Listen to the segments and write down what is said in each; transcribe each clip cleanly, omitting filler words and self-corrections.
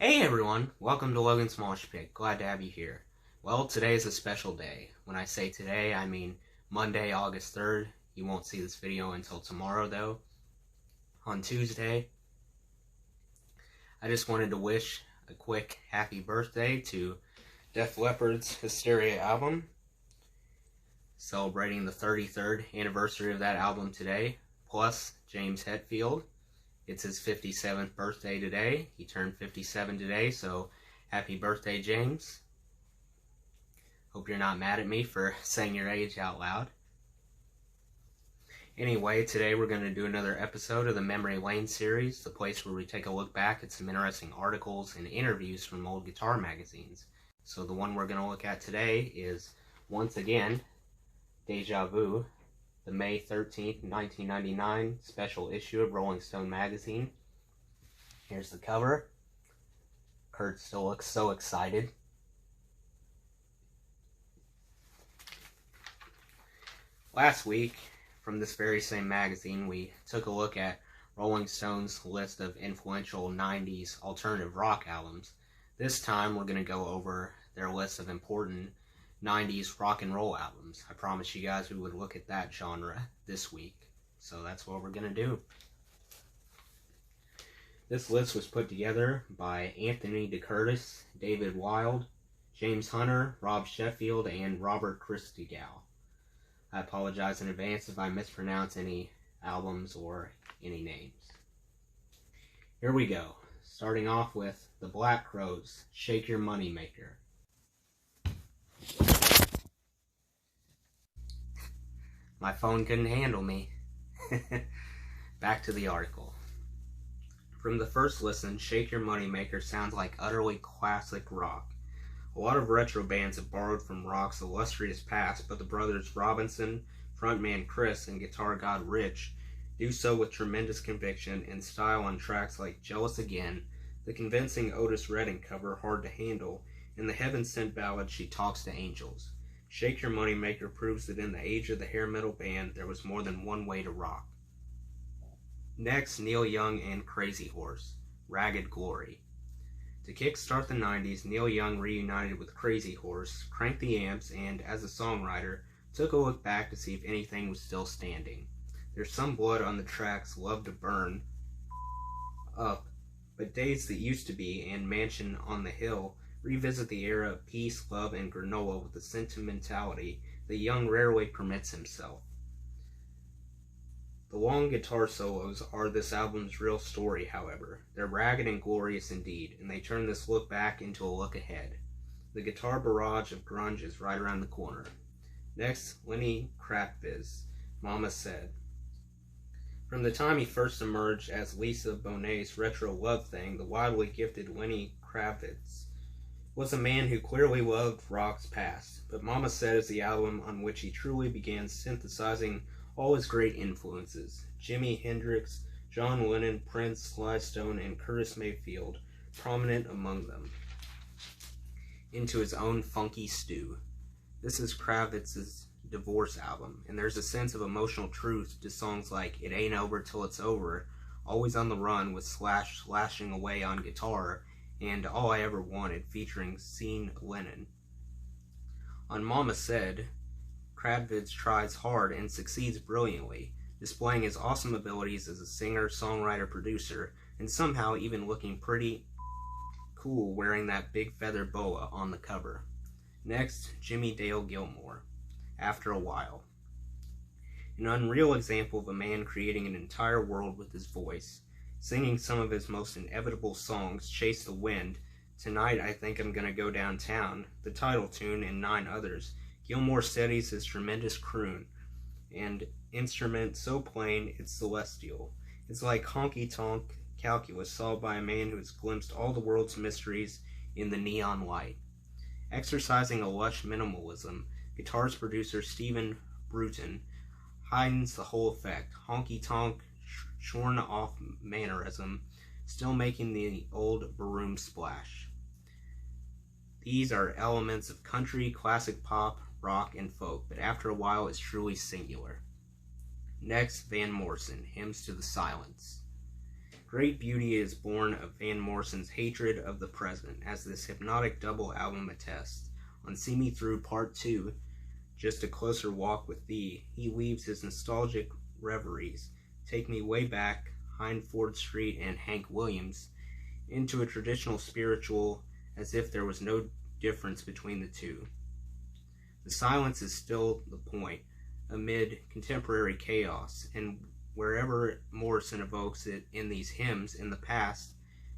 Hey everyone, welcome to Logan Smallish Pick. Glad to have you here. Well, today is a special day. When I say today, I mean Monday, August 3rd. You won't see this video until tomorrow though. On Tuesday, I just wanted to wish a quick happy birthday to Def Leppard's Hysteria album. Celebrating the 33rd anniversary of that album today, plus James Hetfield. It's his 57th birthday today. He turned 57 today, so happy birthday, James. Hope you're not mad at me for saying your age out loud. Anyway, today we're going to do another episode of the Memory Lane series, the place where we take a look back at some interesting articles and interviews from old guitar magazines. So the one we're going to look at today is, once again, Deja Vu, the May 13th, 1999 special issue of Rolling Stone magazine. Here's the cover. Kurt still looks so excited. Last week, from this very same magazine, we took a look at Rolling Stone's list of influential 90s alternative rock albums. This time, we're going to go over their list of important 90s rock and roll albums. I promised you guys we would look at that genre this week, so that's what we're going to do. This list was put together by Anthony DeCurtis, David Wild, James Hunter, Rob Sheffield, and Robert Christgau. I apologize in advance if I mispronounce any albums or any names. Here we go, starting off with the Black Crowes, Shake Your Money Maker. My phone couldn't handle me. Back to the article. From the first listen, Shake Your Money Maker sounds like utterly classic rock. A lot of retro bands have borrowed from rock's illustrious past, but the brothers Robinson, frontman Chris, and guitar god Rich do so with tremendous conviction and style on tracks like Jealous Again, the convincing Otis Redding cover Hard to Handle, and the heaven-sent ballad She Talks to Angels. Shake Your Money Maker proves that in the age of the hair metal band, there was more than one way to rock. Next, Neil Young and Crazy Horse, Ragged Glory. To kickstart the 90s, Neil Young reunited with Crazy Horse, cranked the amps, and, as a songwriter, took a look back to see if anything was still standing. There's some blood on the tracks Love to Burn, Up, but Days That Used to Be, and Mansion on the Hill revisit the era of peace, love, and granola with a sentimentality that Young rarely permits himself. The long guitar solos are this album's real story, however. They're ragged and glorious indeed, and they turn this look back into a look ahead. The guitar barrage of grunge is right around the corner. Next, Lenny Kravitz, Mama Said. From the time he first emerged as Lisa Bonet's retro love thing, the wildly gifted Lenny Kravitz was a man who clearly loved rock's past, but Mama Said is the album on which he truly began synthesizing all his great influences: Jimi Hendrix, John Lennon, Prince, Sly Stone, and Curtis Mayfield, prominent among them, into his own funky stew. This is Kravitz's divorce album, and there's a sense of emotional truth to songs like It Ain't Over Till It's Over, Always on the Run with Slash slashing away on guitar, and All I Ever Wanted featuring Sean Lennon. On Mama Said, Kravitz tries hard and succeeds brilliantly, displaying his awesome abilities as a singer, songwriter, producer, and somehow even looking pretty cool wearing that big feather boa on the cover. Next, Jimmy Dale Gilmore, After a While. An unreal example of a man creating an entire world with his voice, singing some of his most inevitable songs, Chase the Wind, Tonight I Think I'm Gonna Go Downtown, the title tune, and 9 others. Gilmore steadies his tremendous croon, and instrument so plain it's celestial. It's like honky-tonk calculus solved by a man who has glimpsed all the world's mysteries in the neon light. Exercising a lush minimalism, guitarist producer Stephen Bruton heightens the whole effect, honky-tonk, shorn-off mannerism, still making the old broom splash. These are elements of country, classic pop, rock, and folk, but After a While is truly singular. Next, Van Morrison, Hymns to the Silence. great beauty is born of Van Morrison's hatred of the present, as this hypnotic double album attests. On See Me Through Part 2, Just a Closer Walk with Thee, he weaves his nostalgic reveries, Take Me Way Back, Hindford Street, and Hank Williams, into a traditional spiritual as if there was no difference between the two. The silence is still the point, amid contemporary chaos, and wherever Morrison evokes it in these hymns in the past,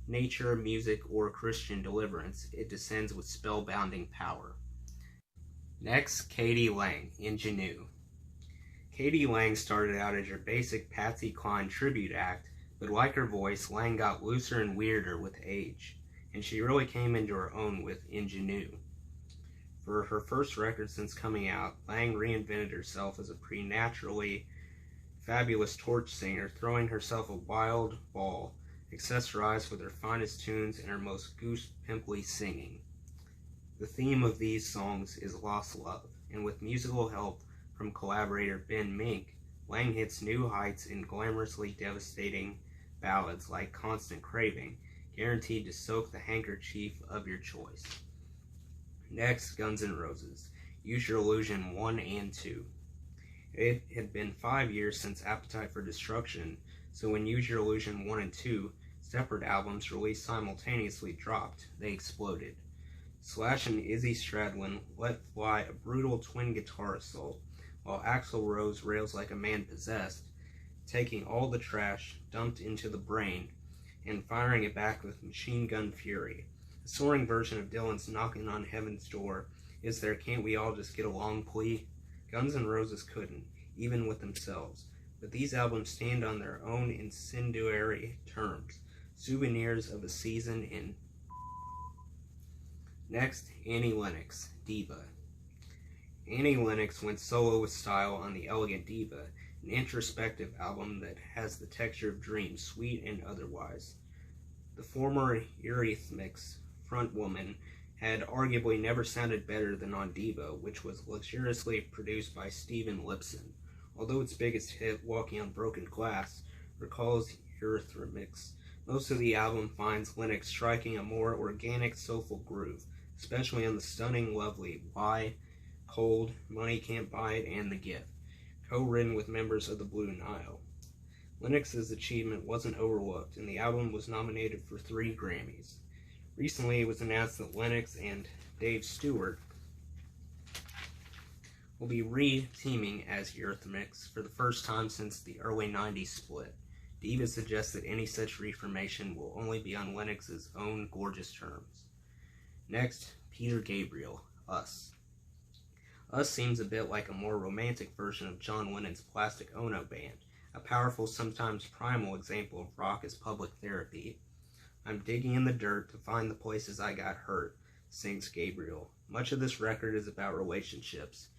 nature, music, or Christian deliverance, it descends with spellbinding power. Next, Katie Lang, Ingenue. Katie Lang started out as your basic Patsy Cline tribute act, but like her voice, Lang got looser and weirder with age, and she really came into her own with Ingenue. For her first record since coming out, Lang reinvented herself as a preternaturally fabulous torch singer, throwing herself a wild ball, accessorized with her finest tunes and her most goose-pimply singing. The theme of these songs is lost love, and with musical help from collaborator Ben Mink, Lang hits new heights in glamorously devastating ballads like Constant Craving, guaranteed to soak the handkerchief of your choice. Next, Guns N' Roses, Use Your Illusion 1 and 2. It had been 5 years since Appetite for Destruction, so when Use Your Illusion 1 and 2, separate albums released simultaneously, dropped, they exploded. Slash and Izzy Stradlin let fly a brutal twin guitar assault, while Axl Rose rails like a man possessed, taking all the trash dumped into the brain and firing it back with machine gun fury. A soaring version of Dylan's Knocking on Heaven's Door is their Can't We All Just Get Along plea. Guns N' Roses couldn't, even with themselves, but these albums stand on their own incendiary terms, souvenirs of a season in. Next, Annie Lennox, Diva. Annie Lennox went solo with style on The Elegant Diva, an introspective album that has the texture of dreams, sweet and otherwise. The former Eurythmics frontwoman had arguably never sounded better than on Diva, which was luxuriously produced by Steven Lipson, although its biggest hit, Walking on Broken Glass, recalls Eurythmics. Most of the album finds Lennox striking a more organic, soulful groove, especially on the stunning, lovely Why, Cold, Money Can't Buy It, and The Gift, co-written with members of the Blue Nile. Lennox's achievement wasn't overlooked, and the album was nominated for 3 Grammys. Recently, it was announced that Lennox and Dave Stewart will be re-teaming as Eurythmics for the first time since the early 90s split. Diva suggests that any such reformation will only be on Lennox's own gorgeous terms. Next, Peter Gabriel, Us. Us seems a bit like a more romantic version of John Lennon's Plastic Ono Band, a powerful, sometimes primal example of rock as public therapy. I'm digging in the dirt to find the places I got hurt, sings Gabriel. Much of this record is about relationships.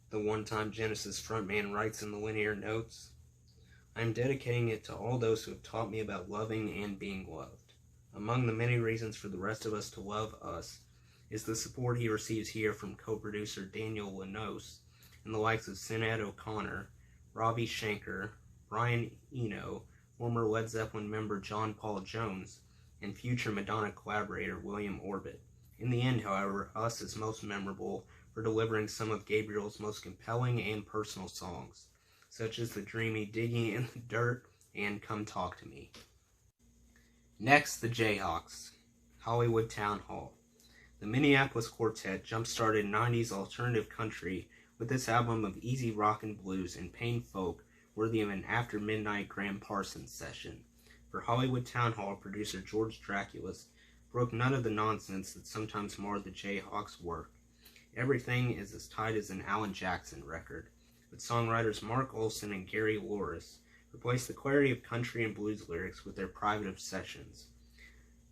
The one-time Genesis frontman writes in the linear notes, I'm dedicating it to all those who have taught me about loving and being loved. Among the many reasons for the rest of us to love Us is the support he receives here from co-producer Daniel Lanos and the likes of Sinead O'Connor, Ravi Shankar, Brian Eno, former Led Zeppelin member John Paul Jones, and future Madonna collaborator William Orbit. In the end, however, Us is most memorable for delivering some of Gabriel's most compelling and personal songs, such as the dreamy Digging in the Dirt and Come Talk to Me. Next, the Jayhawks, Hollywood Town Hall. The Minneapolis Quartet jump-started 90s alternative country with this album of easy rock and blues and pain folk worthy of an after-midnight Graham Parsons session. For Hollywood Town Hall, producer George Draculas broke none of the nonsense that sometimes marred the Jayhawks' work. Everything is as tight as an Alan Jackson record, but songwriters Mark Olson and Gary Loris replaced the clarity of country and blues lyrics with their private obsessions.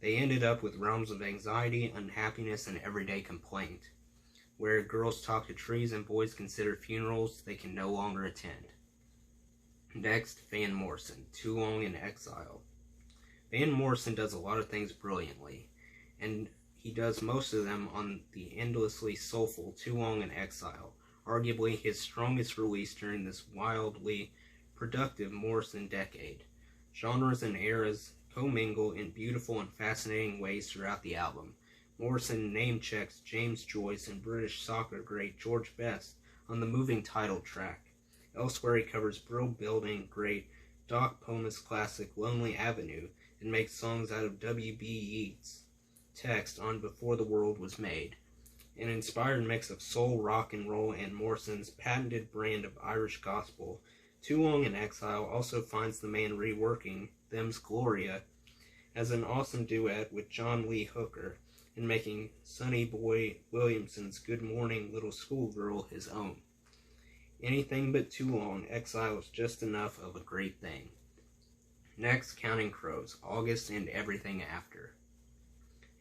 They ended up with realms of anxiety, unhappiness, and everyday complaint, where girls talk to trees and boys consider funerals they can no longer attend. Next, Van Morrison, Too Long in Exile. Van Morrison does a lot of things brilliantly, and he does most of them on the endlessly soulful Too Long in Exile, arguably his strongest release during this wildly productive Morrison decade. Genres and eras commingle in beautiful and fascinating ways throughout the album. Morrison name-checks James Joyce and British soccer great George Best on the moving title track. Elsewhere he covers Brill Building great Doc Pomus classic Lonely Avenue and makes songs out of W.B. Yeats' text on Before the World Was Made. An inspired mix of soul, rock and roll, and Morrison's patented brand of Irish gospel, Too Long in Exile also finds the man reworking Them's Gloria as an awesome duet with John Lee Hooker and making Sonny Boy Williamson's Good Morning Little Schoolgirl his own. Anything but Too Long, Exile is just enough of a great thing. Next, Counting Crows, August and Everything After.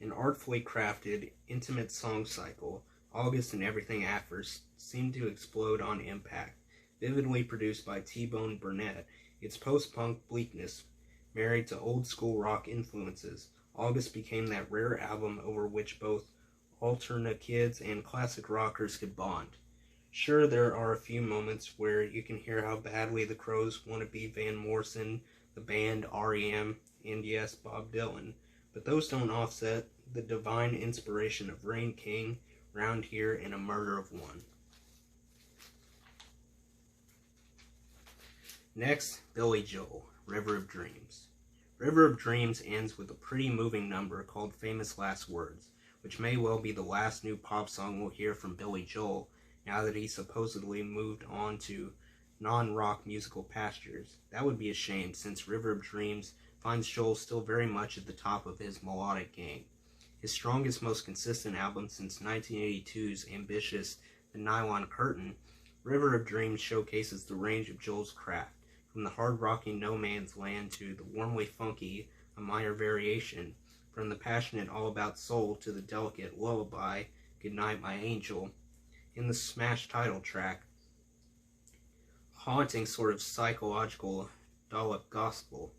An artfully crafted, intimate song cycle, August and Everything After seemed to explode on impact. Vividly produced by T-Bone Burnett, its post-punk bleakness married to old-school rock influences, August became that rare album over which both alternate kids and classic rockers could bond. Sure, there are a few moments where you can hear how badly the Crows want to be Van Morrison, the band, R.E.M., and yes, Bob Dylan, but those don't offset the divine inspiration of Rain King, Round Here, and A Murder of One. Next, Billy Joel, River of Dreams. River of Dreams ends with a pretty moving number called Famous Last Words, which may well be the last new pop song we'll hear from Billy Joel now that he supposedly moved on to non-rock musical pastures. That would be a shame, since River of Dreams finds Joel still very much at the top of his melodic game. His strongest, most consistent album since 1982's ambitious The Nylon Curtain, River of Dreams showcases the range of Joel's craft, from the hard-rocking No Man's Land to the warmly funky A Minor Variation, from the passionate All About Soul to the delicate lullaby Goodnight My Angel. In the smash title track, haunting sort of psychological dollop gospel.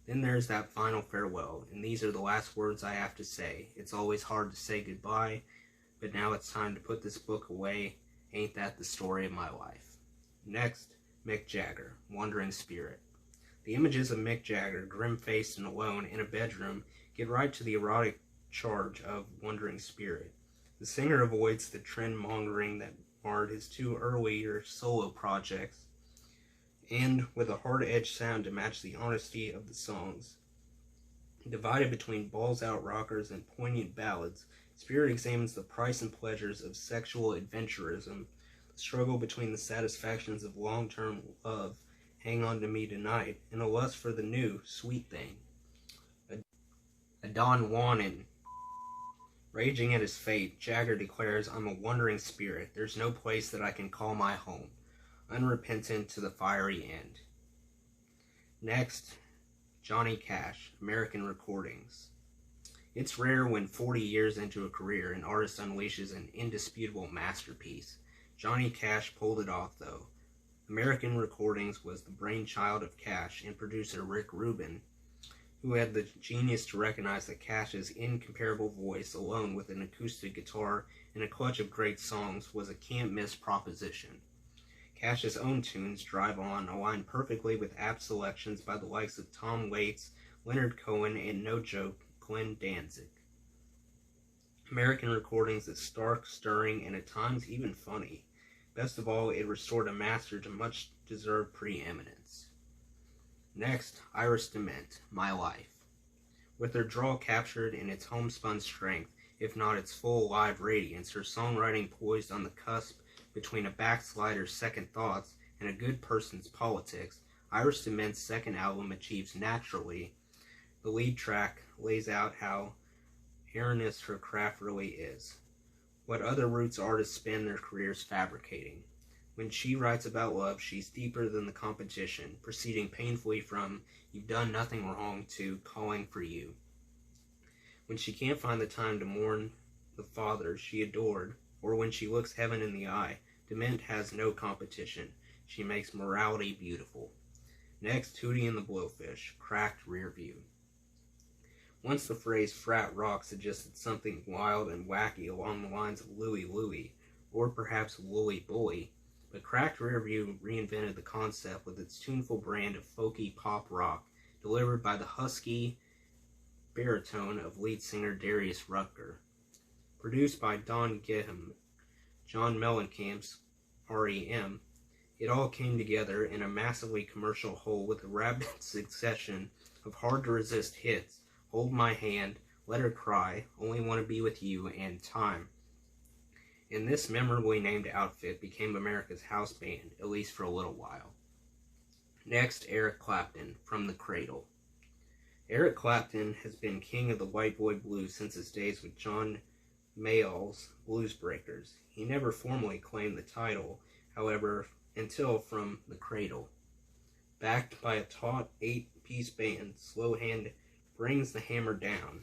Then there's that final farewell, and these are the last words I have to say. It's always hard to say goodbye, but now it's time to put this book away. Ain't that the story of my life? Next, Mick Jagger, Wandering Spirit. The images of Mick Jagger, grim-faced and alone in a bedroom, get right to the erotic charge of Wandering Spirit. The singer avoids the trend-mongering that marred his two earlier solo projects, and with a hard-edged sound to match the honesty of the songs. Divided between balls-out rockers and poignant ballads, Spirit examines the price and pleasures of sexual adventurism, the struggle between the satisfactions of long-term love, Hang On To Me Tonight, and a lust for the new, sweet thing. A Don Juanin. Raging at his fate, Jagger declares, I'm a wandering spirit. There's no place that I can call my home. Unrepentant to the fiery end. Next, Johnny Cash, American Recordings. It's rare when 40 years into a career an artist unleashes an indisputable masterpiece. Johnny Cash pulled it off, though. American Recordings was the brainchild of Cash and producer Rick Rubin, who had the genius to recognize that Cash's incomparable voice, alone with an acoustic guitar and a clutch of great songs, was a can't-miss proposition. Cash's own tunes, Drive On, align perfectly with apt selections by the likes of Tom Waits, Leonard Cohen, and no joke, Glenn Danzig. American Recordings is stark, stirring, and at times even funny. Best of all, it restored a master to much-deserved preeminence. Next, Iris DeMent, My Life. With her drawl captured in its homespun strength, if not its full live radiance, her songwriting poised on the cusp between a backslider's second thoughts and a good person's politics, Iris DeMent's second album achieves naturally. The lead track lays out how erroneous her craft really is, what other roots artists spend their careers fabricating. When she writes about love, she's deeper than the competition, proceeding painfully from "you've done nothing wrong" to "calling for you." When she can't find the time to mourn the father she adored, or when she looks heaven in the eye, DeMent has no competition. She makes morality beautiful. Next, Hootie and the Blowfish, Cracked Rear View. Once the phrase frat rock suggested something wild and wacky along the lines of Louie Louie, or perhaps Wooly Bully, but Cracked Rear View reinvented the concept with its tuneful brand of folky pop rock, delivered by the husky baritone of lead singer Darius Rucker. Produced by Don Geham, John Mellencamp's REM, it all came together in a massively commercial whole with a rapid succession of hard-to-resist hits: Hold My Hand, Let Her Cry, Only Want to Be With You, and Time. And this memorably named outfit became America's house band, at least for a little while. Next, Eric Clapton, From the Cradle. Eric Clapton has been king of the white boy blues since his days with John Mayall's Blues Breakers. He never formally claimed the title, however, until From the Cradle. Backed by a taut 8-piece band, Slow Hand brings the hammer down.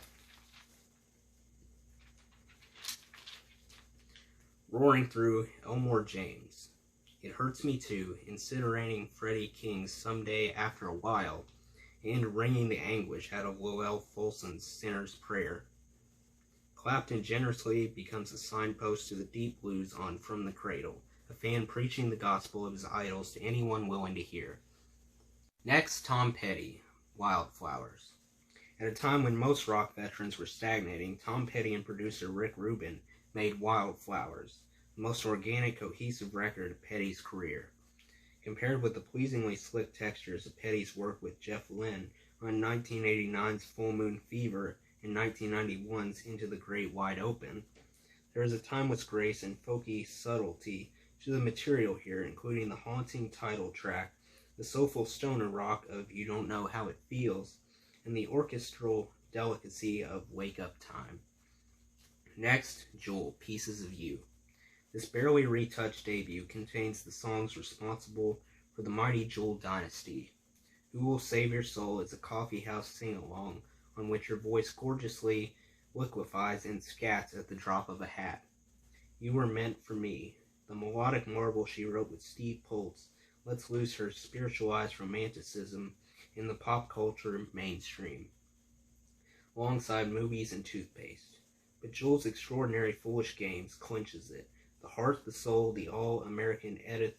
Roaring through Elmore James, It Hurts Me Too, incinerating Freddie King's Someday After a While, and wringing the anguish out of Lowell Fulson's Sinner's Prayer. Clapton generously becomes a signpost to the deep blues on From the Cradle, a fan preaching the gospel of his idols to anyone willing to hear. Next, Tom Petty, Wildflowers. At a time when most rock veterans were stagnating, Tom Petty and producer Rick Rubin made Wildflowers, the most organic, cohesive record of Petty's career. Compared with the pleasingly slick textures of Petty's work with Jeff Lynne on 1989's Full Moon Fever and 1991's Into the Great Wide Open, there is a timeless grace and folky subtlety to the material here, including the haunting title track, the soulful stoner rock of You Don't Know How It Feels, and the orchestral delicacy of Wake Up Time. Next, Jewel, Pieces of You. This barely retouched debut contains the songs responsible for the mighty Jewel dynasty. Who Will Save Your Soul is a coffeehouse sing-along on which her voice gorgeously liquefies and scats at the drop of a hat. You Were Meant for Me, the melodic marvel she wrote with Steve Poltz, lets loose her spiritualized romanticism in the pop culture mainstream, alongside movies and toothpaste. But Jewel's extraordinary Foolish Games clinches it. The heart, the soul, the all-American Edith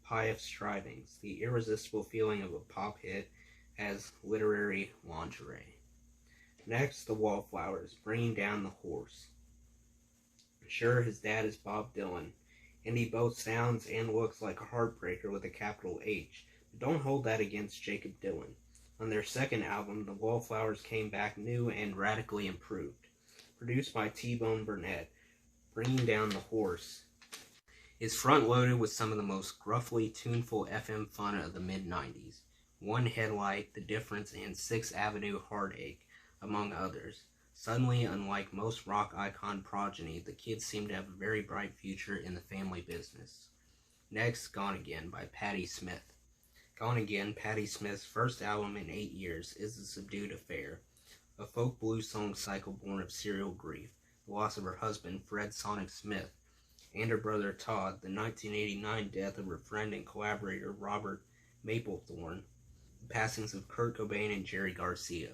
Piaf strivings, the irresistible feeling of a pop hit as literary lingerie. Next, the Wallflowers, Bringing Down the Horse. Sure, his dad is Bob Dylan, and he both sounds and looks like a heartbreaker with a capital H, but don't hold that against Jacob Dylan. On their second album, the Wallflowers came back new and radically improved. Produced by T-Bone Burnett, Bringing Down the Horse is front-loaded with some of the most gruffly tuneful FM fun of the mid-90s. One Headlight, The Difference, and 6th Avenue Heartache, among others. Suddenly, unlike most rock icon progeny, the kids seem to have a very bright future in the family business. Next, Gone Again by Patti Smith. Gone Again, Patti Smith's first album in 8 years, is a subdued affair. A folk blues song cycle born of serial grief, the loss of her husband, Fred Sonic Smith, and her brother Todd, the 1989 death of her friend and collaborator Robert Mapplethorne, the passings of Kurt Cobain and Jerry Garcia.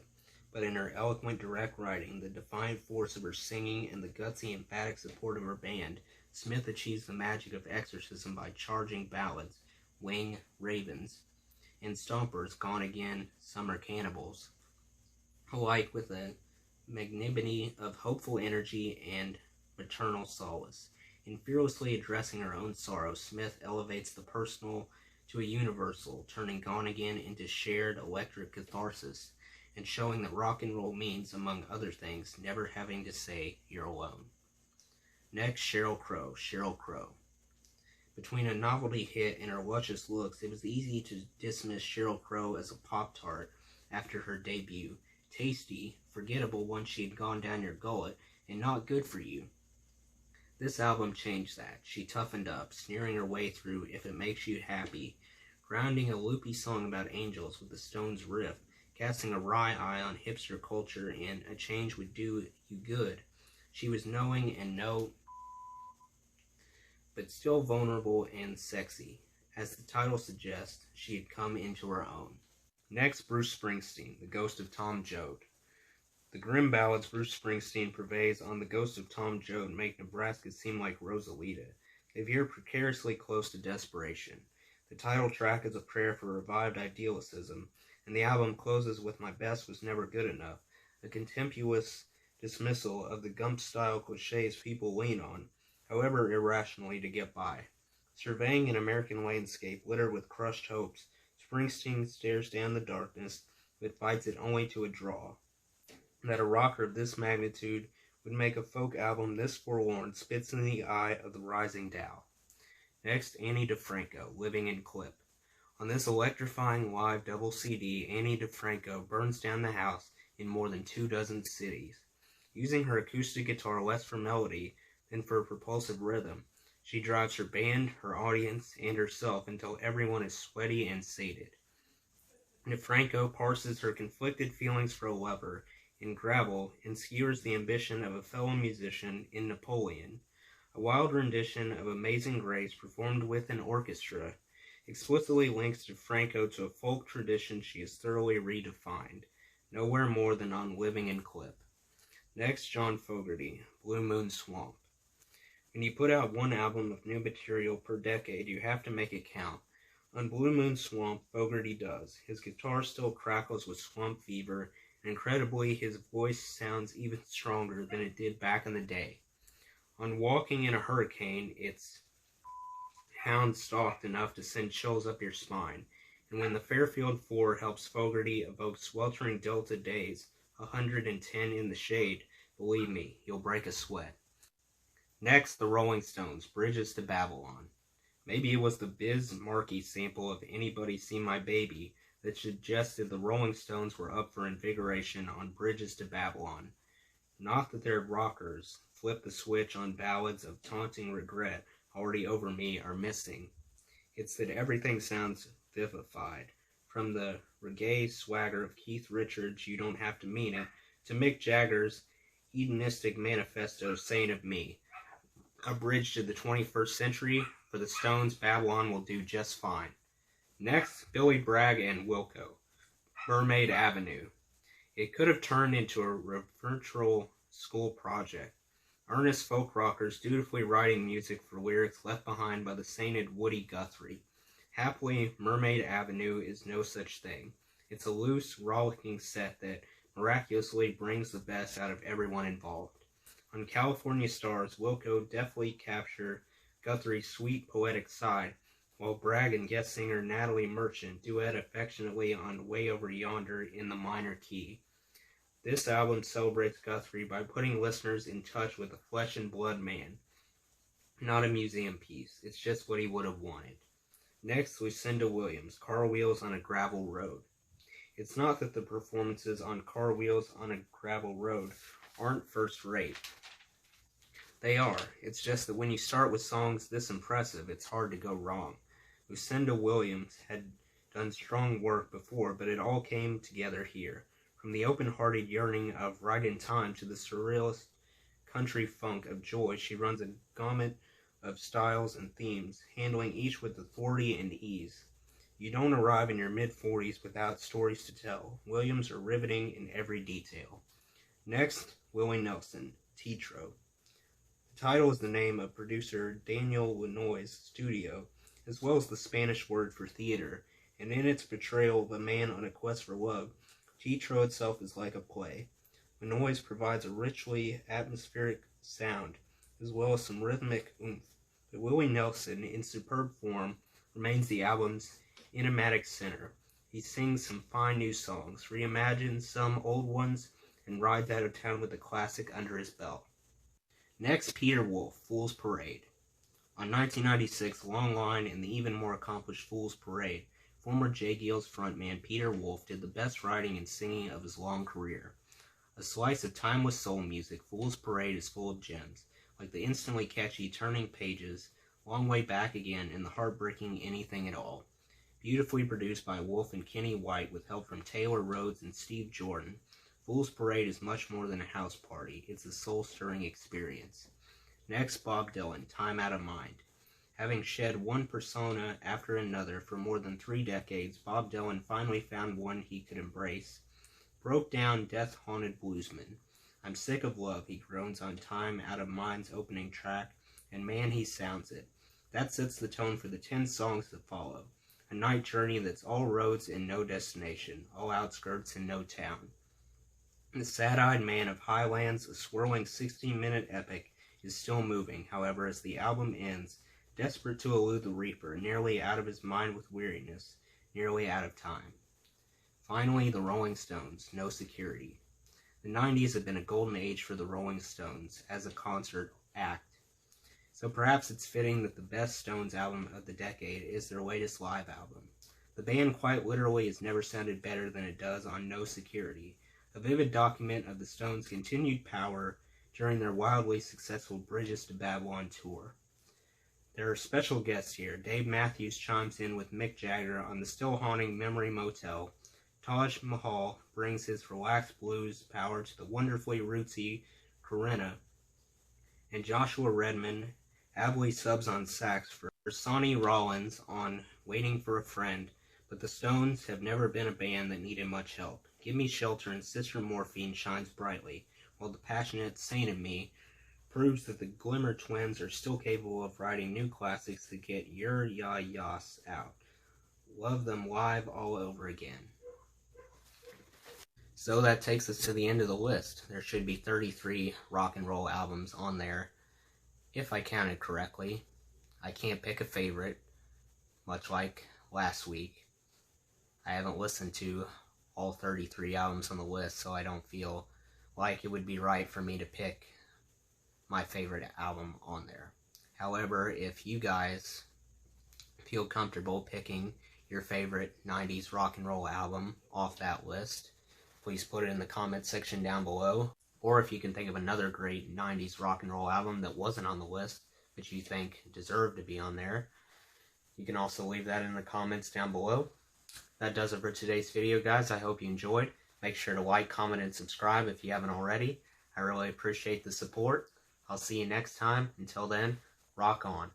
But in her eloquent, direct writing, the defiant force of her singing, and the gutsy, emphatic support of her band, Smith achieves the magic of exorcism by charging ballads, Wing, Ravens, and Stompers, Gone Again, Summer Cannibals, alike with a magnanimity of hopeful energy and maternal solace. In fearlessly addressing her own sorrow, Smith elevates the personal to a universal, turning Gone Again into shared electric catharsis, and showing that rock and roll means, among other things, never having to say you're alone. Next, Sheryl Crow, Sheryl Crow. Between a novelty hit and her luscious looks, it was easy to dismiss Sheryl Crow as a Pop-Tart after her debut. Tasty, forgettable once she had gone down your gullet, and not good for you. This album changed that. She toughened up, sneering her way through If It Makes You Happy, grounding a loopy song about angels with the Stones riff, casting a wry eye on hipster culture and A Change Would Do You Good. She was knowing and but still vulnerable and sexy. As the title suggests, she had come into her own. Next, Bruce Springsteen, The Ghost of Tom Joad. The grim ballads Bruce Springsteen purveys on The Ghost of Tom Joad make Nebraska seem like Rosalita. They veer precariously close to desperation. The title track is a prayer for revived idealism, and the album closes with My Best Was Never Good Enough, a contemptuous dismissal of the Gump-style cliches people lean on, however irrationally, to get by. Surveying an American landscape littered with crushed hopes, Springsteen stares down the darkness that fights it only to a draw. That a rocker of this magnitude would make a folk album this forlorn spits in the eye of the rising Dow. Next, Annie DeFranco, Living in Clip. On this electrifying live double CD, Annie DeFranco burns down the house in more than 24 cities. Using her acoustic guitar less for melody than for propulsive rhythm, she drives her band, her audience, and herself until everyone is sweaty and sated. DeFranco parses her conflicted feelings for a lover in Gravel and skewers the ambition of a fellow musician in Napoleon. A wild rendition of Amazing Grace performed with an orchestra explicitly links DeFranco to a folk tradition she has thoroughly redefined, nowhere more than on Living in Clip. Next, John Fogerty, Blue Moon Swamp. When you put out one album of new material per decade, you have to make it count. On Blue Moon Swamp, Fogerty does. His guitar still crackles with swamp fever, and incredibly, his voice sounds even stronger than it did back in the day. On Walking in a Hurricane, it's hound-stalked enough to send chills up your spine, and when the Fairfield 4 helps Fogerty evoke sweltering Delta days, 110 in the shade, believe me, you'll break a sweat. Next, the Rolling Stones, Bridges to Babylon. Maybe it was the Biz Markie sample of Anybody Seen My Baby that suggested the Rolling Stones were up for invigoration on Bridges to Babylon. Not that their rockers, Flip the Switch on ballads of taunting regret already over me, are missing. It's that everything sounds vivified, from the reggae swagger of Keith Richards' You Don't Have to Mean It, to Mick Jagger's hedonistic manifesto Saying of Me. A bridge to the 21st century, for the Stones, Babylon will do just fine. Next, Billy Bragg and Wilco, Mermaid Avenue. It could have turned into a virtual school project. Earnest folk rockers dutifully writing music for lyrics left behind by the sainted Woody Guthrie. Happily, Mermaid Avenue is no such thing. It's a loose, rollicking set that miraculously brings the best out of everyone involved. On California Stars, Wilco deftly capture Guthrie's sweet, poetic side, while Bragg and guest singer Natalie Merchant duet affectionately on Way Over Yonder in the minor key. This album celebrates Guthrie by putting listeners in touch with a flesh and blood man. Not a museum piece, it's just what he would have wanted. Next, Lucinda Williams, Car Wheels on a Gravel Road. It's not that the performances on Car Wheels on a Gravel Road aren't first rate. They are. It's just that when you start with songs this impressive, it's hard to go wrong. Lucinda Williams had done strong work before, but it all came together here. From the open-hearted yearning of Right in Time to the surrealist country funk of Joy, she runs a gamut of styles and themes, handling each with authority and ease. You don't arrive in your mid-40s without stories to tell. Williams are riveting in every detail. Next, Willie Nelson, Tetro. The title is the name of producer Daniel Lanois' studio, as well as the Spanish word for theater, and in its portrayal of a man on a quest for love, Tetro itself is like a play. Lanois provides a richly atmospheric sound, as well as some rhythmic oomph, but Willie Nelson, in superb form, remains the album's enigmatic center. He sings some fine new songs, reimagines some old ones, and rides out of town with a classic under his belt. Next, Peter Wolf, Fool's Parade. On 1996 Long Line and the even more accomplished Fool's Parade, former J. Geils frontman Peter Wolf did the best writing and singing of his long career. A slice of timeless soul music, Fool's Parade is full of gems, like the instantly catchy Turning Pages, Long Way Back Again, and the heartbreaking Anything at All. Beautifully produced by Wolf and Kenny White with help from Taylor Rhodes and Steve Jordan, Fool's Parade is much more than a house party. It's a soul-stirring experience. Next, Bob Dylan, Time Out of Mind. Having shed one persona after another for more than 3 decades, Bob Dylan finally found one he could embrace. Broke down, death-haunted bluesman. I'm sick of love, he groans on Time Out of Mind's opening track, and man, he sounds it. That sets the tone for the 10 songs that follow. A night journey that's all roads and no destination, all outskirts and no town. The sad-eyed man of Highlands, a swirling 16-minute epic, is still moving, however, as the album ends, desperate to elude the Reaper, nearly out of his mind with weariness, nearly out of time. Finally, the Rolling Stones, No Security. The 90s have been a golden age for the Rolling Stones as a concert act, so perhaps it's fitting that the best Stones album of the decade is their latest live album. The band quite literally has never sounded better than it does on No Security, a vivid document of the Stones' continued power during their wildly successful Bridges to Babylon tour. There are special guests here. Dave Matthews chimes in with Mick Jagger on the still haunting Memory Motel. Taj Mahal brings his relaxed blues power to the wonderfully rootsy Corinna, and Joshua Redman ably subs on sax for Sonny Rollins on Waiting for a Friend, but the Stones have never been a band that needed much help. Give Me Shelter and Sister Morphine shines brightly, while the passionate Saint in Me proves that the Glimmer Twins are still capable of writing new classics that get your ya-yas out. Love them live all over again. So that takes us to the end of the list. There should be 33 rock and roll albums on there, if I counted correctly. I can't pick a favorite, much like last week. I haven't listened to all 33 albums on the list, so I don't feel like it would be right for me to pick my favorite album on there. However, if you guys feel comfortable picking your favorite 90s rock and roll album off that list, please put it in the comment section down below. Or if you can think of another great 90s rock and roll album that wasn't on the list, but you think deserved to be on there, you can also leave that in the comments down below. That does it for today's video, guys. I hope you enjoyed. Make sure to like, comment, and subscribe if you haven't already. I really appreciate the support. I'll see you next time. Until then, rock on.